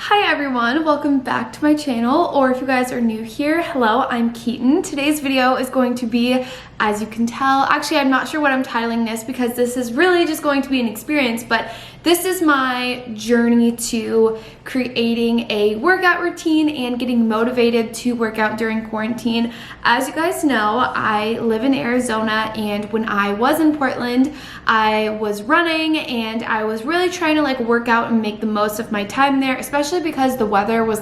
Hi everyone, welcome back to my channel, or if you guys are new here, hello, I'm Keaton. Today's video is going to be, as you can tell, actually I'm not sure what I'm titling this because this is really just going to be an experience, but this is my journey to creating a workout routine and getting motivated to work out during quarantine. As you guys know, I live in Arizona, and when I was in Portland, I was running and I was really trying to work out and make the most of my time there, especially because the weather was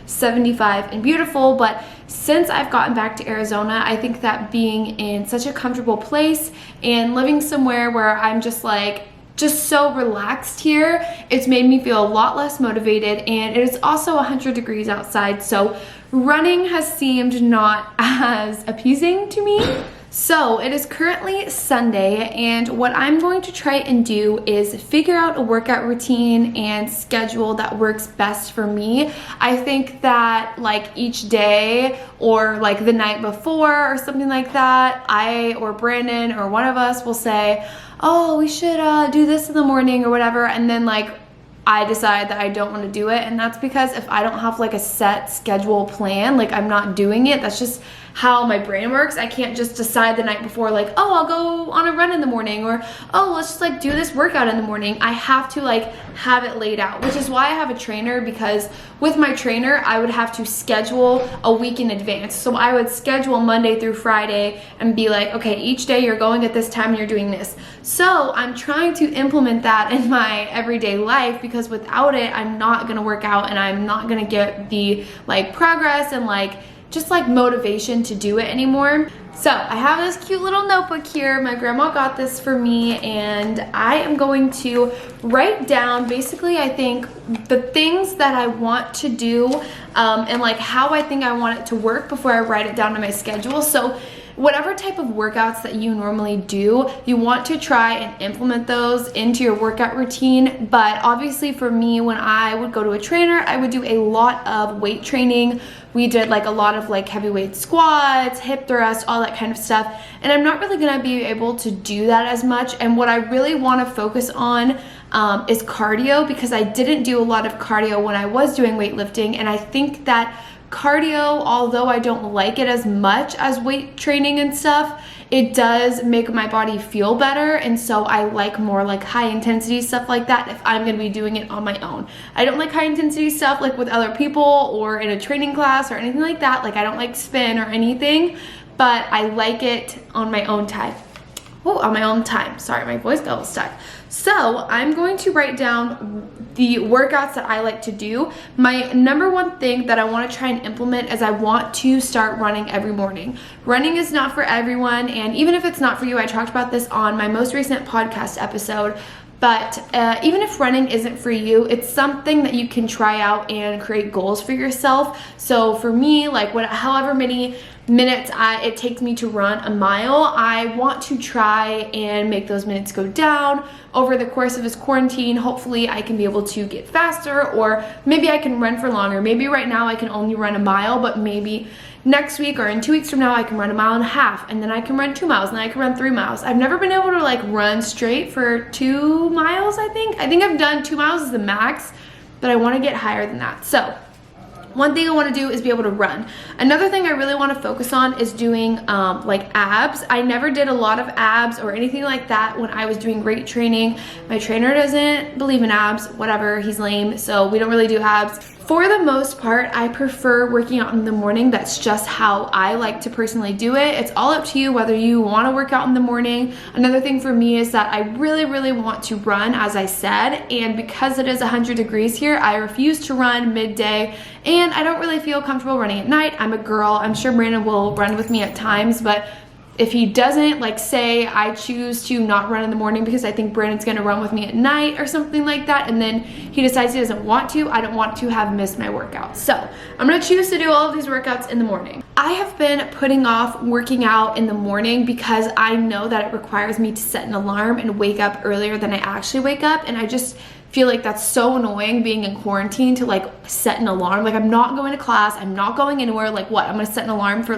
75 and beautiful. But since I've gotten back to Arizona, I think that being in such a comfortable place and living somewhere where I'm just so relaxed here, it's made me feel a lot less motivated, and it is also 100 degrees outside, so running has seemed not as appeasing to me. So it is currently Sunday, and what I'm going to try and do is figure out a workout routine and schedule that works best for me. I think that each day or the night before or something like that, I or Brandon or one of us will say, oh, we should do this in the morning or whatever, and then I decide that I don't want to do it. And that's because if I don't have a set schedule plan, I'm not doing it. That's just how my brain works. I can't just decide the night before oh, I'll go on a run in the morning, or oh, let's just do this workout in the morning. I have to have it laid out, which is why I have a trainer, because with my trainer I would have to schedule a week in advance. So I would schedule Monday through Friday and be okay, each day you're going at this time and you're doing this. So I'm trying to implement that in my everyday life, because without it I'm not gonna work out and I'm not gonna get the progress and just motivation to do it anymore. So I have this cute little notebook here. My grandma got this for me, and I am going to write down basically, I think, the things that I want to do and how I think I want it to work before I write it down to my schedule. So whatever type of workouts that you normally do, you want to try and implement those into your workout routine. But obviously for me, when I would go to a trainer, I would do a lot of weight training. We did a lot of heavyweight squats, hip thrust, all that kind of stuff. And I'm not really gonna be able to do that as much. And what I really wanna focus on is cardio, because I didn't do a lot of cardio when I was doing weightlifting. And I think that cardio, although I don't like it as much as weight training and stuff, it does make my body feel better, and so I like more high intensity stuff like that if I'm gonna be doing it on my own. I don't like high intensity stuff with other people or in a training class or anything like that. I don't like spin or anything, but I like it on my own time. Oh, on my own time. Sorry, my voice got a little stuck. So I'm going to write down the workouts that I like to do. My number one thing that I want to try and implement is I want to start running every morning. Running is not for everyone, and even if it's not for you, I talked about this on my most recent podcast episode. But even if running isn't for you, it's something that you can try out and create goals for yourself. So for me, however many minutes it takes me to run a mile, I want to try and make those minutes go down over the course of this quarantine. Hopefully I can be able to get faster, or maybe I can run for longer. Maybe right now I can only run a mile, but maybe next week or in 2 weeks from now I can run 1.5 miles, and then I can run 2 miles, and then I can run 3 miles. I've never been able to run straight for 2 miles. I think I've done 2 miles is the max, but I want to get higher than that. So one thing I want to do is be able to run. Another thing I really want to focus on is doing abs. I never did a lot of abs or anything like that when I was doing weight training. My trainer doesn't believe in abs, whatever, he's lame, so we don't really do abs. For the most part, I prefer working out in the morning. That's just how I like to personally do it. It's all up to you whether you want to work out in the morning. Another thing for me is that I really, really want to run, as I said, and because it is 100 degrees here, I refuse to run midday, and I don't really feel comfortable running at night. I'm a girl. I'm sure Brandon will run with me at times, but if he doesn't, say I choose to not run in the morning because I think Brandon's gonna run with me at night or something like that, and then he decides he doesn't want to, I don't want to have missed my workout. So I'm gonna choose to do all of these workouts in the morning. I have been putting off working out in the morning because I know that it requires me to set an alarm and wake up earlier than I actually wake up, and I just feel that's so annoying being in quarantine to set an alarm. I'm not going to class, I'm not going anywhere, what, I'm gonna set an alarm for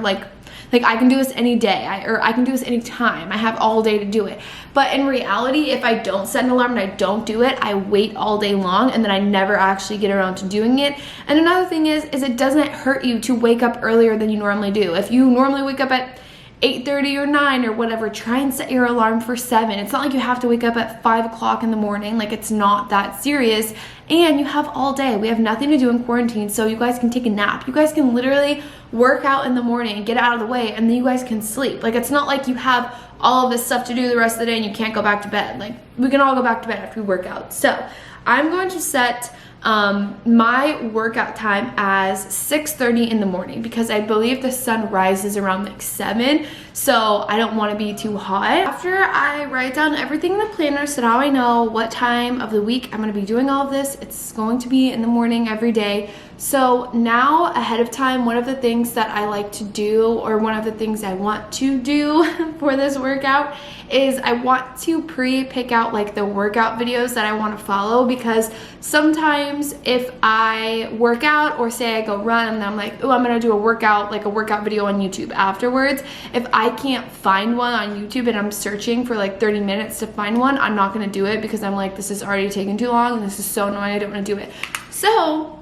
Like I can do this any day, or I can do this any time. I have all day to do it. But in reality, if I don't set an alarm and I don't do it, I wait all day long and then I never actually get around to doing it. And another thing is it doesn't hurt you to wake up earlier than you normally do. If you normally wake up at 8:30 or 9 or whatever, try and set your alarm for 7. It's not like you have to wake up at 5 o'clock in the morning. Like, it's not that serious. And you have all day. We have nothing to do in quarantine, so you guys can take a nap. You guys can literally work out in the morning, get out of the way, and then you guys can sleep. Like, it's not like you have all of this stuff to do the rest of the day and you can't go back to bed. Like, we can all go back to bed after we work out. So I'm going to set my workout time as 6:30 in the morning, because I believe the sun rises around like 7, so I don't want to be too hot. After I write down everything in the planner, so now I know what time of the week I'm going to be doing all of this. It's going to be in the morning every day. So now ahead of time, one of the things that I like to do, or one of the things I want to do for this workout, is I want to pre-pick out like the workout videos that I want to follow, because sometimes if I work out, or say I go run and I'm like, oh, I'm gonna do a workout, like a workout video on YouTube afterwards, if I can't find one on YouTube and I'm searching for like 30 minutes to find one, I'm not gonna do it, because I'm like, this is already taking too long and this is so annoying, I don't want to do it. So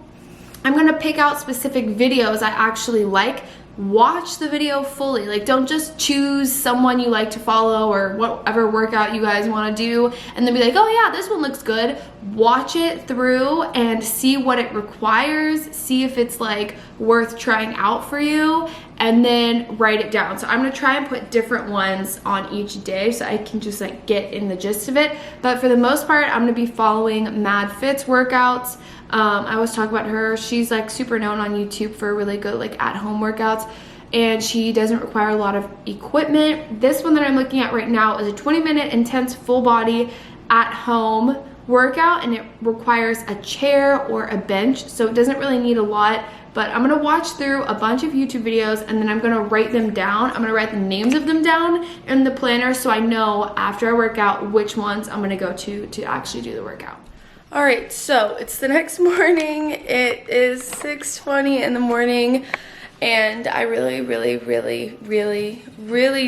I'm gonna pick out specific videos I actually like. Watch the video fully. Like, don't just choose someone you like to follow or whatever workout you guys want to do and then be like, oh yeah, this one looks good. Watch it through and see what it requires, see if it's like worth trying out for you, and then write it down. So I'm gonna try and put different ones on each day so I can just like get in the gist of it. But for the most part, I'm gonna be following Mad Fit's workouts. I always talk about her. She's like super known on YouTube for really good like at-home workouts, and she doesn't require a lot of equipment. This one that I'm looking at right now is a 20-minute intense full body at-home workout, and it requires a chair or a bench, so it doesn't really need a lot. But I'm gonna watch through a bunch of YouTube videos and then I'm gonna write them down. I'm gonna write the names of them down in the planner so I know after I work out which ones I'm gonna go to actually do the workout. All right, so it's the next morning. It is 6:20 in the morning, and I really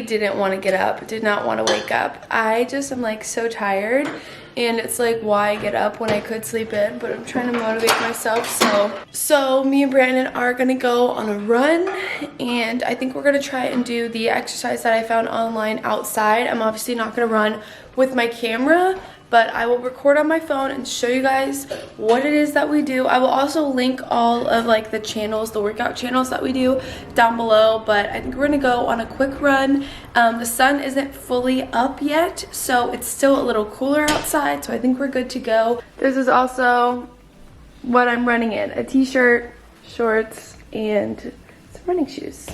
didn't want to get up, did not want to wake up. I just am like so tired, and it's like, why get up when I could sleep in? But I'm trying to motivate myself. So me and Brandon are gonna go on a run, and I think we're gonna try and do the exercise that I found online outside. I'm obviously not gonna run with my camera, but I will record on my phone and show you guys what it is that we do. I will also link all of like the channels, the workout channels that we do down below, but I think we're gonna go on a quick run. The sun isn't fully up yet, so it's still a little cooler outside, so I think we're good to go. This is also what I'm running in, a t-shirt, shorts, and some running shoes.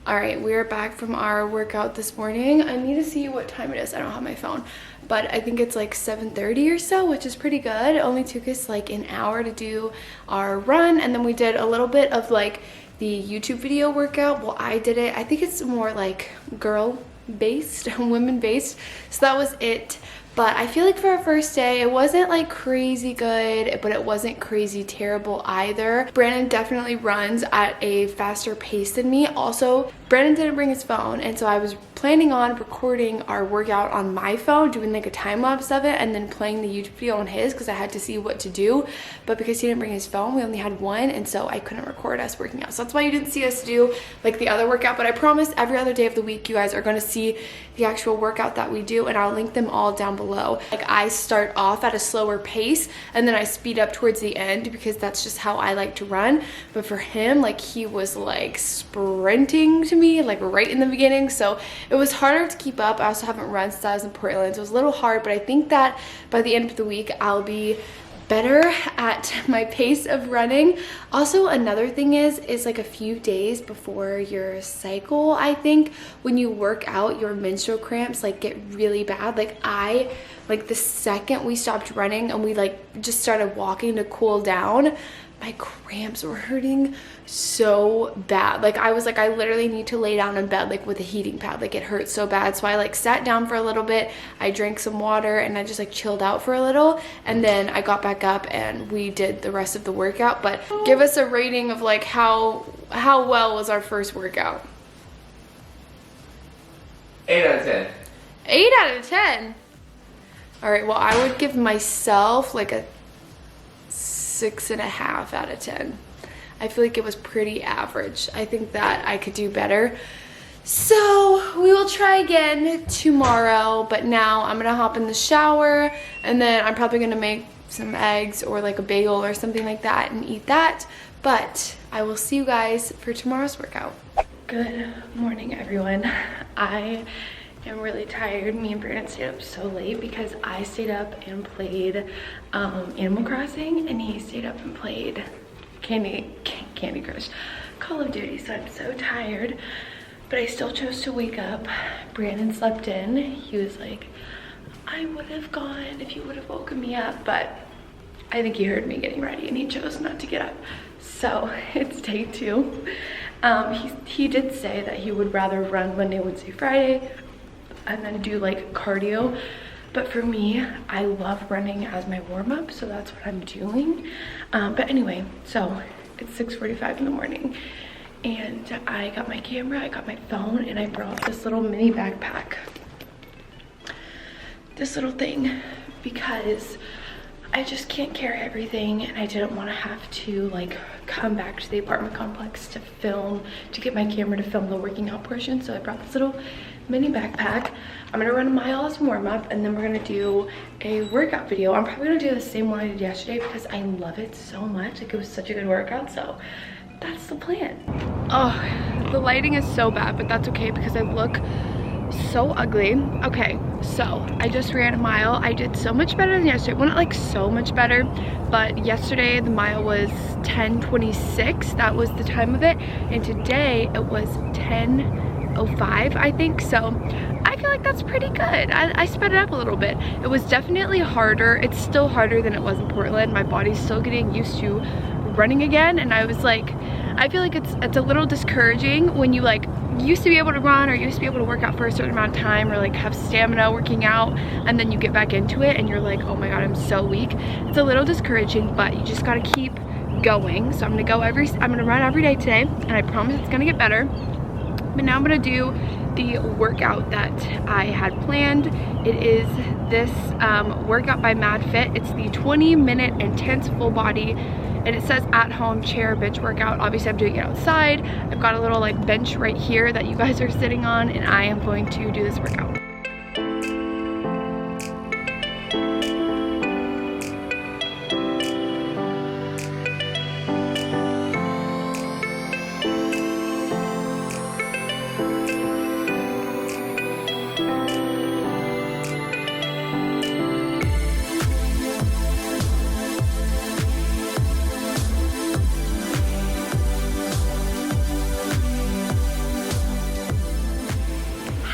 All right, we're back from our workout this morning. I need to see what time it is. I don't have my phone, but I think it's like 7:30 or so, which is pretty good. It only took us like an hour to do our run, and then we did a little bit of like the YouTube video workout. Well, I did it. I think it's more like girl-based, women-based, so that was it. But I feel like for our first day, it wasn't like crazy good, but it wasn't crazy terrible either. Brandon definitely runs at a faster pace than me. Also, Brandon didn't bring his phone, and so I was planning on recording our workout on my phone, doing like a time lapse of it, and then playing the YouTube video on his, because I had to see what to do. But because he didn't bring his phone, we only had one, and so I couldn't record us working out. So that's why you didn't see us do like the other workout. But I promise every other day of the week you guys are going to see the actual workout that we do, and I'll link them all down below. Like, I start off at a slower pace and then I speed up towards the end, because that's just how I like to run. But for him, like, he was like sprinting to me like right in the beginning, so it was harder to keep up. I also haven't run since I was in Portland, so it was a little hard, but I think that by the end of the week I'll be better at my pace of running. Also, another thing is like a few days before your cycle, I think when you work out, your menstrual cramps like get really bad. Like the second we stopped running and we like just started walking to cool down, my cramps were hurting so bad. Like, I was like, I literally need to lay down in bed like with a heating pad. Like, it hurt so bad. So I like sat down for a little bit, I drank some water, and I just like chilled out for a little, and then I got back up and we did the rest of the workout. But give us a rating of like how well was our first workout. 8 out of 10. 8 out of 10. All right, well, I would give myself like a 6.5 out of 10. I feel like it was pretty average. I think that I could do better. So we will try again tomorrow, but now I'm gonna hop in the shower and then I'm probably gonna make some eggs or like a bagel or something like that and eat that. But I will see you guys for tomorrow's workout. Good morning, everyone. I am really tired. Me and Brandon stayed up so late because I stayed up and played Animal Crossing and he stayed up and played Candy Crush, Call of Duty. So I'm so tired, but I still chose to wake up. Brandon slept in. He was like, I would have gone if you would have woken me up, but I think he heard me getting ready and he chose not to get up. So it's day 2. He did say that he would rather run Monday, Wednesday, Friday and then do like cardio. But for me, I love running as my warm-up, so that's what I'm doing. But anyway, so it's 6:45 in the morning and I got my camera, I got my phone, and I brought this little mini backpack. This little thing, because I just can't carry everything and I didn't want to have to like come back to the apartment complex to film, to get my camera to film the working out portion. So I brought this little mini backpack. I'm gonna run a mile as warm up and then we're gonna do a workout video. I'm probably gonna do the same one I did yesterday because I love it so much. Like, it was such a good workout, so that's the plan. Oh, the lighting is so bad, but that's okay because I look so ugly. Okay, so I just ran a mile. I did so much better than yesterday. Well, not like so much better, but yesterday the mile was 10:26. That was the time of it, and today it was 10:05, I think. So I feel like that's pretty good. I sped it up a little bit. It was definitely harder. It's still harder than it was in Portland. My body's still getting used to running again, and I was like, I feel like it's a little discouraging when you like used to be able to run or used to be able to work out for a certain amount of time or like have stamina working out, and then you get back into it and you're like, oh my god, I'm so weak. It's a little discouraging, but you just gotta keep going. So I'm gonna run every day today, and I promise it's gonna get better. But now I'm gonna do the workout that I had planned. It is this workout by MadFit. It's the 20-minute intense full body, and it says at home chair bench workout. Obviously I'm doing it outside. I've got a little like bench right here that you guys are sitting on, and I am going to do this workout.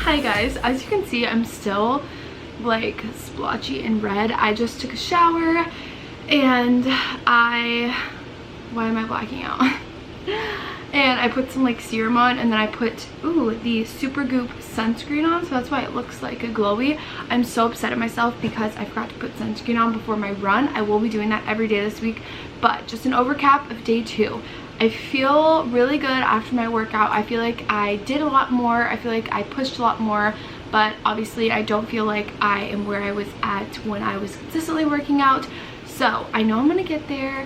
Hi guys, as you can see, I'm still like splotchy and red. I just took a shower and why am I blacking out? And I put some like serum on, and then I put the Supergoop sunscreen on, so that's why it looks like a glowy. I'm so upset at myself because I forgot to put sunscreen on before my run. I will be doing that every day this week, but just an overcap of day 2. I feel really good after my workout. I feel like I did a lot more. I feel like I pushed a lot more, but obviously I don't feel like I am where I was at when I was consistently working out. So I know I'm gonna get there.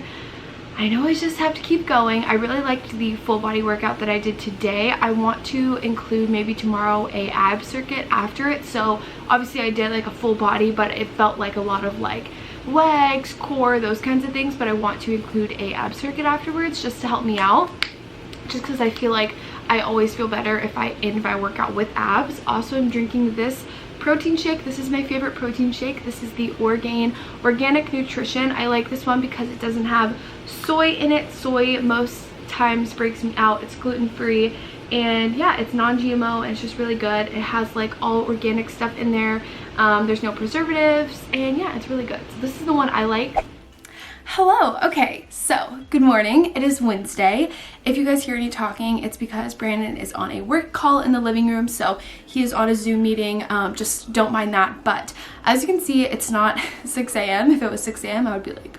I know I just have to keep going. I really liked the full body workout that I did today. I want to include maybe tomorrow a ab circuit after it. So obviously I did like a full body, but it felt like a lot of like legs, core, those kinds of things, but I want to include a ab circuit afterwards just to help me out, just because I feel like I always feel better if I work out with abs. Also, I'm drinking this protein shake. This is my favorite protein shake. This is the Orgain Organic Nutrition. I like this one because it doesn't have soy in it. Soy most times breaks me out. It's gluten-free, and yeah, it's non-GMO, and it's just really good. It has like all organic stuff in there. There's no preservatives, and yeah, it's really good. So this is the one I like. Hello. Okay, so good morning. It is Wednesday. If you guys hear any talking, it's because Brandon is on a work call in the living room, so he is on a Zoom meeting. Just don't mind that. But as you can see, it's not 6 a.m. If it was 6 a.m., I would be like,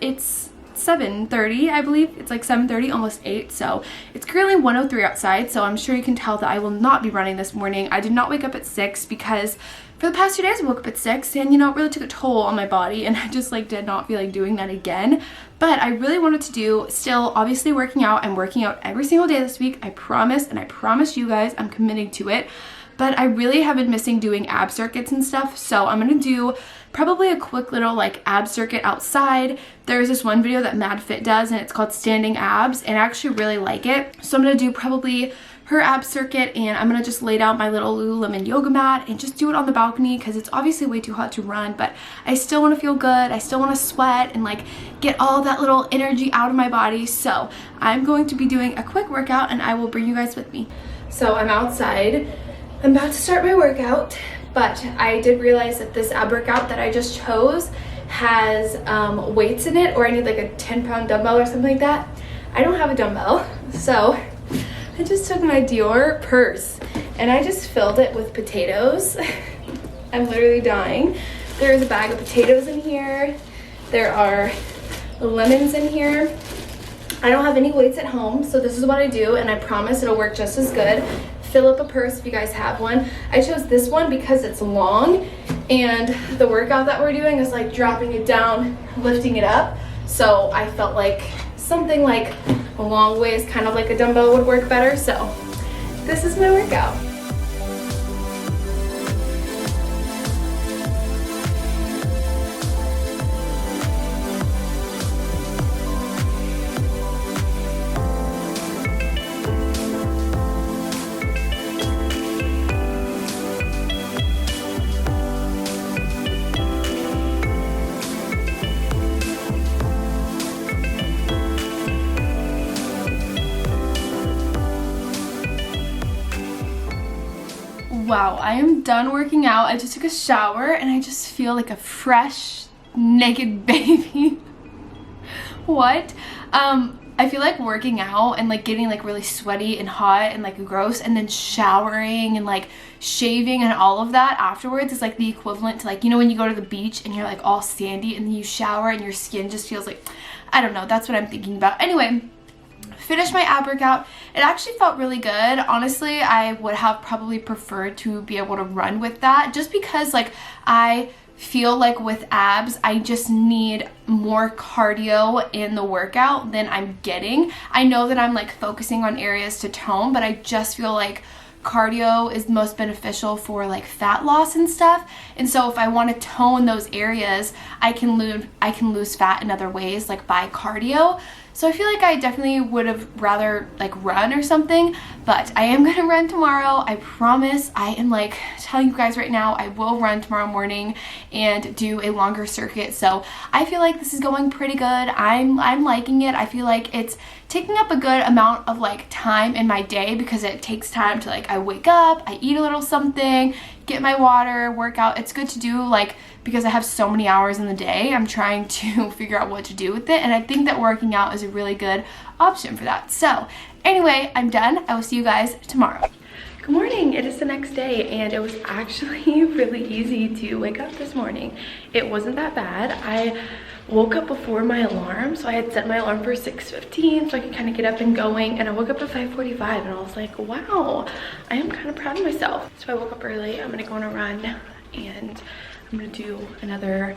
it's 7:30, I believe. It's like 7:30, almost 8, so it's currently 1:03 outside, so I'm sure you can tell that I will not be running this morning. I did not wake up at 6 because for the past 2 days I woke up at 6, and you know, it really took a toll on my body, and I just like did not feel like doing that again. But I really wanted to do, still obviously working out. I'm working out every single day this week, I promise, and I promise you guys I'm committing to it. But I really have been missing doing ab circuits and stuff, so I'm gonna do probably a quick little like ab circuit outside. There's this one video that MadFit does, and it's called Standing Abs, and I actually really like it. So I'm gonna do probably her ab circuit, and I'm gonna just lay down my little Lululemon yoga mat and just do it on the balcony because it's obviously way too hot to run, but I still want to feel good. I still want to sweat and like get all that little energy out of my body. So I'm going to be doing a quick workout, and I will bring you guys with me. So I'm outside. I'm about to start my workout, but I did realize that this ab workout that I just chose has weights in it, or I need like a 10-pound dumbbell or something like that. I don't have a dumbbell, so I just took my Dior purse and I just filled it with potatoes. I'm literally dying. There's a bag of potatoes in here. There are lemons in here. I don't have any weights at home, so this is what I do, and I promise it'll work just as good. Fill up a purse if you guys have one. I chose this one because it's long, and the workout that we're doing is like dropping it down, lifting it up. So I felt like something like a long waist, kind of like a dumbbell, would work better. So this is my workout. Wow, I am done working out. I just took a shower and I just feel like a fresh, naked baby. What? I feel like working out and like getting like really sweaty and hot and like gross, and then showering and like shaving and all of that afterwards is like the equivalent to like, you know, when you go to the beach and you're like all sandy and then you shower and your skin just feels like, I don't know, that's what I'm thinking about. Anyway, finished my ab workout. It actually felt really good. Honestly, I would have probably preferred to be able to run with that, just because like I feel like with abs I just need more cardio in the workout than I'm getting. I know that I'm like focusing on areas to tone, but I just feel like cardio is most beneficial for like fat loss and stuff. And so if I want to tone those areas, I can lose fat in other ways, like by cardio. So I feel like I definitely would have rather like run or something, but I am gonna run tomorrow. I promise. I am like telling you guys right now, I will run tomorrow morning and do a longer circuit. So I feel like this is going pretty good. I'm liking it. I feel like it's taking up a good amount of like time in my day, because it takes time to like, I wake up, I eat a little something, get my water, work out. It's good to do, like, because I have so many hours in the day, I'm trying to figure out what to do with it, and I think that working out is a really good option for that. So anyway, I'm done. I will see you guys tomorrow. Good morning. It is the next day, and it was actually really easy to wake up this morning. It wasn't that bad. I woke up before my alarm, so I had set my alarm for 6:15 so I could kind of get up and going, and I woke up at 5:45, and I was like, wow, I am kind of proud of myself. So I woke up early. I'm gonna go on a run, and I'm gonna do another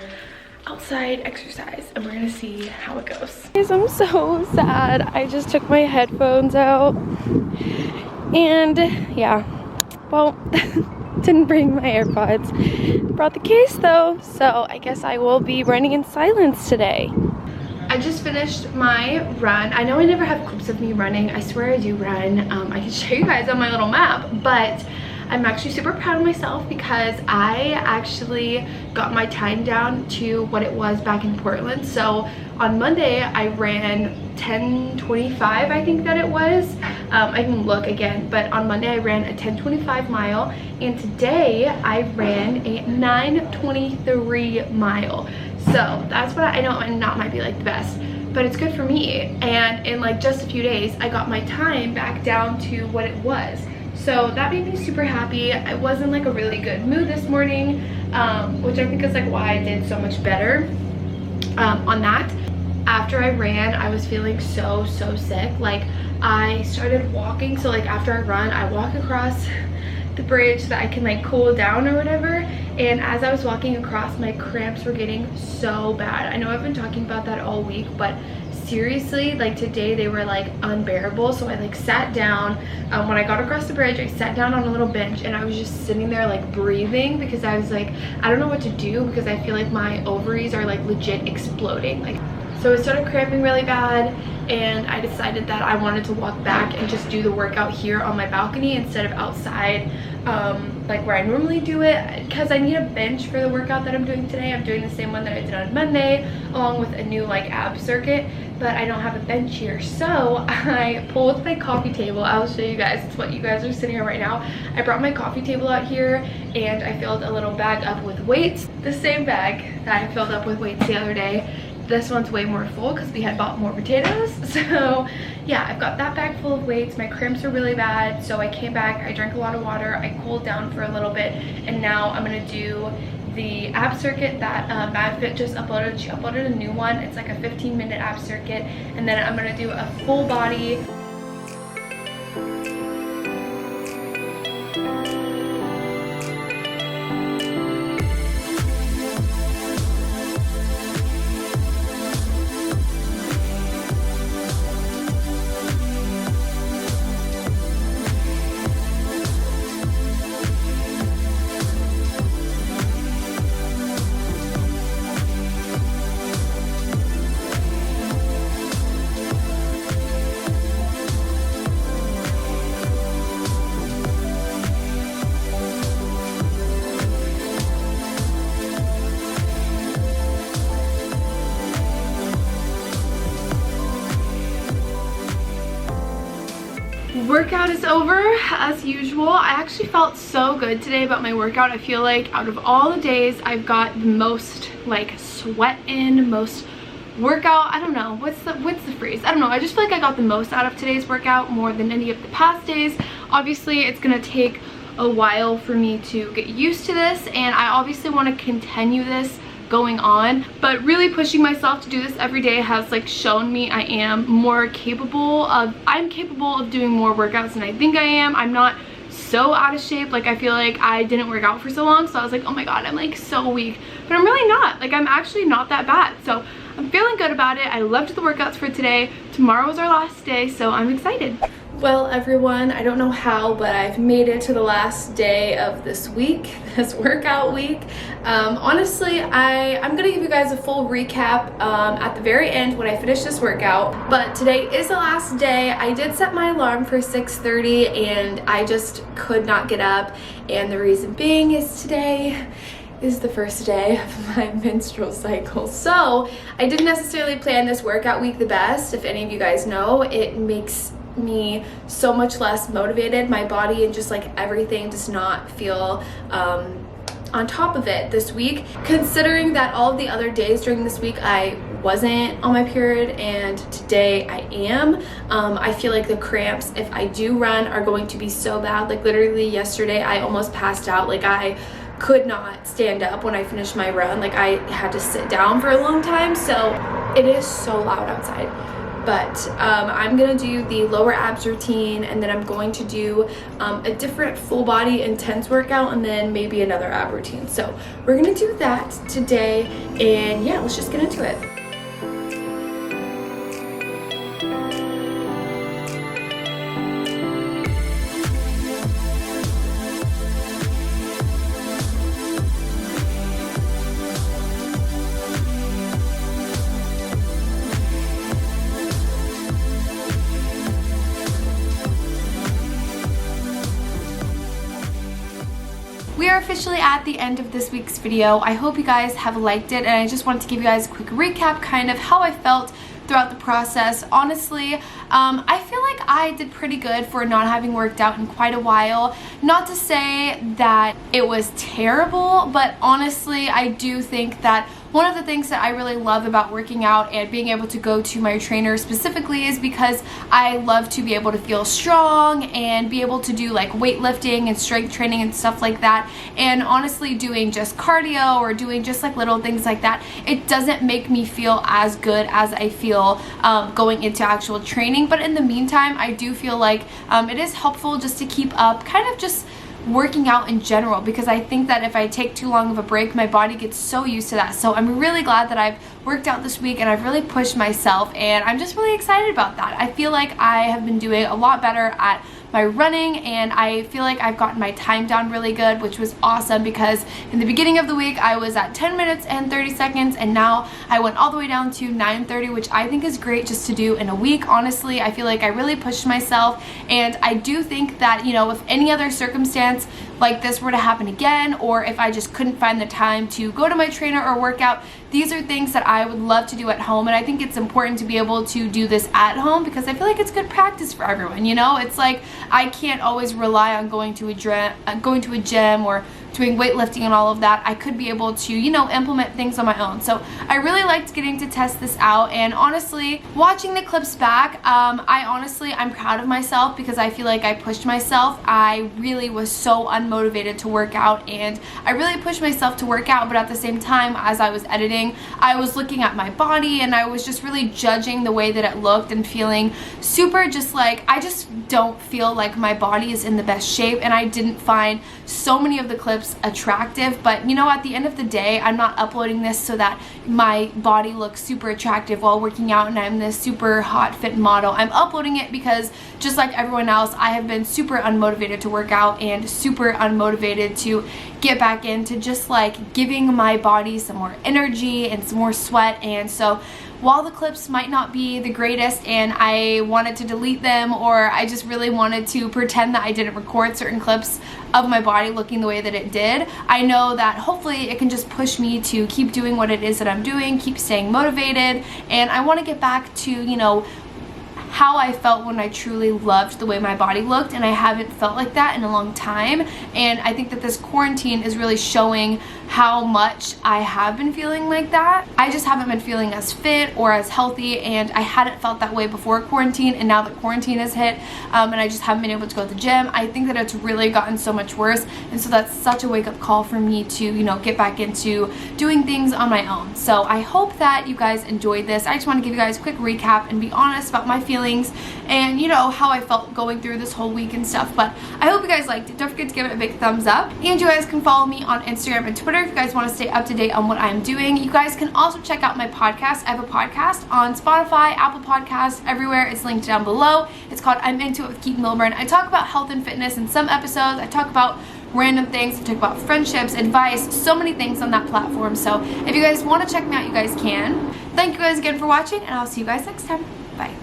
outside exercise, and we're gonna see how it goes. Guys, I'm so sad. I just took my headphones out, and yeah, well, didn't bring my AirPods. Brought the case though, so I guess I will be running in silence today. I just finished my run. I know I never have clips of me running. I swear I do run. I can show you guys on my little map, but I'm actually super proud of myself because I actually got my time down to what it was back in Portland. So on Monday I ran 10:25, I think that it was. I can look again, but on Monday I ran a 10:25 mile, and today I ran a 9:23 mile. So that's what I know, and not might be like the best, but it's good for me. And in like just a few days I got my time back down to what it was. So that made me super happy. I was in like a really good mood this morning, which I think is like why I did so much better on that. after I ran, I was feeling so sick. Like, I started walking, so like after I run, I walk across the bridge so that I can like cool down or whatever, and as I was walking across, my cramps were getting so bad. I know I've been talking about that all week, but seriously, like today they were like unbearable. So I like sat down, when I got across the bridge, I sat down on a little bench and I was just sitting there like breathing, because I was like, I don't know what to do, because I feel like my ovaries are like legit exploding. Like, so it started cramping really bad, and I decided that I wanted to walk back and just do the workout here on my balcony instead of outside, like where I normally do it, because I need a bench for the workout that I'm doing today. I'm doing the same one that I did on Monday, along with a new like ab circuit, but I don't have a bench here. So I pulled my coffee table. I'll show you guys. It's what you guys are sitting on right now. I brought my coffee table out here, and I filled a little bag up with weights, the same bag that I filled up with weights the other day. This one's way more full because we had bought more potatoes. So yeah, I've got that bag full of weights. My cramps are really bad, so I came back, I drank a lot of water, I cooled down for a little bit, and now I'm gonna do the ab circuit that MadFit just uploaded. She uploaded a new one. It's like a 15-minute ab circuit, and then I'm gonna do a full body. Workout is over as usual. I actually felt so good today about my workout. I feel like out of all the days, I've got the most like sweat in, most workout. I don't know, what's the phrase? I don't know. I just feel like I got the most out of today's workout more than any of the past days. Obviously, it's gonna take a while for me to get used to this, and I obviously want to continue this going on, but really pushing myself to do this every day has like shown me I am more capable of, I'm capable of doing more workouts than I think I am. I'm not so out of shape. Like, I feel like I didn't work out for so long, so I was like, oh my god, I'm like so weak, but I'm really not. Like, I'm actually not that bad, so I'm feeling good about it. I loved the workouts for today. Tomorrow is our last day, so I'm excited. Well, everyone, I don't know how, but I've made it to the last day of this week, this workout week. Honestly, I'm gonna give you guys a full recap at the very end when I finish this workout, but today is the last day. I did set my alarm for 6:30 and I just could not get up, and the reason being is today is the first day of my menstrual cycle. So I didn't necessarily plan this workout week the best. If any of you guys know, it makes me so much less motivated. My body and just like everything does not feel on top of it this week, considering that all of the other days during this week I wasn't on my period and today I am. I feel like the cramps, if I do run, are going to be so bad. Like, literally yesterday I almost passed out. Like, I could not stand up when I finished my run. Like, I had to sit down for a long time. So it is so loud outside. But I'm gonna do the lower abs routine, and then I'm going to do a different full body intense workout, and then maybe another ab routine. So we're gonna do that today, and yeah, let's just get into it. We are officially at the end of this week's video. I hope you guys have liked it, and I just wanted to give you guys a quick recap, kind of how I felt throughout the process. Honestly, I feel like I did pretty good for not having worked out in quite a while. Not to say that it was terrible, but honestly, I do think that one of the things that I really love about working out and being able to go to my trainer specifically is because I love to be able to feel strong and be able to do like weightlifting and strength training and stuff like that. And honestly, doing just cardio or doing just like little things like that, it doesn't make me feel as good as I feel going into actual training. But in the meantime, I do feel like it is helpful just to keep up kind of just working out in general, because I think that if I take too long of a break, my body gets so used to that. So I'm really glad that I've worked out this week and I've really pushed myself, and I'm just really excited about that. I feel like I have been doing a lot better at my running, and I feel like I've gotten my time down really good, which was awesome, because in the beginning of the week I was at 10 minutes and 30 seconds, and now I went all the way down to 9:30, which I think is great just to do in a week. Honestly, I feel like I really pushed myself, and I do think that, you know, if any other circumstance like this were to happen again, or if I just couldn't find the time to go to my trainer or work out, these are things that I would love to do at home. And I think it's important to be able to do this at home, because I feel like it's good practice for everyone. You know, it's like I can't always rely on going to a gym or doing weightlifting and all of that. I could be able to, you know, implement things on my own. So I really liked getting to test this out, and honestly, watching the clips back, I'm proud of myself, because I feel like I pushed myself. I really was so unmotivated to work out, and I really pushed myself to work out, but at the same time, as I was editing, I was looking at my body, and I was just really judging the way that it looked and feeling super just like, I just don't feel like my body is in the best shape, and I didn't find so many of the clips attractive. But you know, at the end of the day, I'm not uploading this so that my body looks super attractive while working out and I'm this super hot fit model. I'm uploading it because, just like everyone else, I have been super unmotivated to work out and super unmotivated to get back into just like giving my body some more energy and some more sweat. And so while the clips might not be the greatest and I wanted to delete them, or I just really wanted to pretend that I didn't record certain clips of my body looking the way that it did, I know that hopefully it can just push me to keep doing what it is that I'm doing, keep staying motivated, and I want to get back to, you know, how I felt when I truly loved the way my body looked, and I haven't felt like that in a long time. And I think that this quarantine is really showing how much I have been feeling like that. I just haven't been feeling as fit or as healthy, and I hadn't felt that way before quarantine, and now that quarantine has hit, and I just haven't been able to go to the gym, I think that it's really gotten so much worse. And so that's such a wake-up call for me to, you know, get back into doing things on my own. So I hope that you guys enjoyed this. I just want to give you guys a quick recap and be honest about my feelings and, you know, how I felt going through this whole week and stuff. But I hope you guys liked it. Don't forget to give it a big thumbs up, and you guys can follow me on Instagram and Twitter if you guys want to stay up to date on what I'm doing. You guys can also check out my podcast. I have a podcast on Spotify, Apple Podcasts, everywhere. It's linked down below. It's called I'm Into It with Keaton Milburn. I talk about health and fitness in some episodes. I talk about random things. I talk about friendships, advice, so many things on that platform. So if you guys want to check me out, you guys can. Thank you guys again for watching, and I'll see you guys next time. Bye.